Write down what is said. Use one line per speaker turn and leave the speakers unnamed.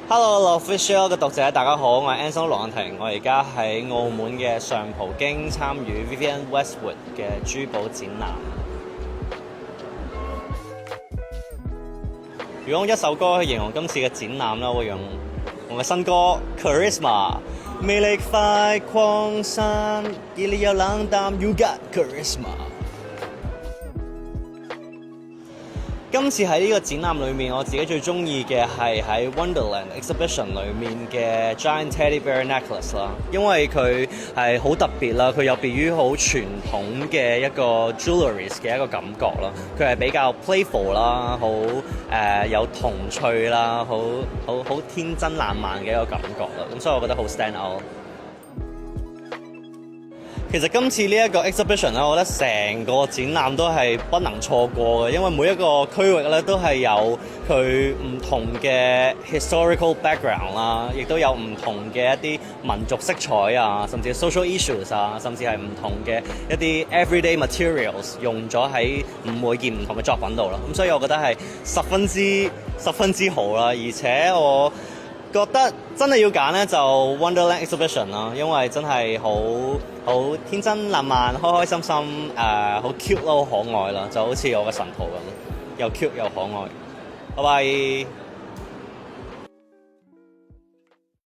Hello Official 嘅讀者大家好，我係 Anson 羅欣婷，我而家喺澳門嘅上葡京參與 Vivienne Westwood 嘅珠寶展覽。如果用一首歌去形容今次嘅展覽啦，我會用我嘅新歌 Charisma， 魅力快擴散，熱烈又冷淡 You got Charisma。今次喺呢個展覽裏面，我自己最中意嘅係喺 Wonderland Exhibition 裏面嘅 Giant Teddy Bear Necklace 啦，因為佢係好特別啦，佢有別於好傳統嘅一個 jewellery 嘅一個感覺啦，佢係比較 playful 啦，好有童趣啦，好天真爛漫嘅一個感覺啦，咁所以我覺得好 stand out。其實今次呢一個 exhibition 咧，我覺得成個展覽都係不能錯過嘅，因為每一個區域咧都係有佢唔同嘅 historical background 啦，亦都有唔同嘅一啲民族色彩啊，甚至 social issues 啊，甚至係唔同嘅一啲 everyday materials 用咗喺每件唔同嘅作品度啦。咁所以我覺得係十分之好啦，而且我覺得真係要揀咧就 Wonderland Exhibition 啦，因為真係好天真爛漫、開開心心，好 cute 咯，好可愛啦，就好似我嘅神徒咁，又 cute 又可愛。拜拜。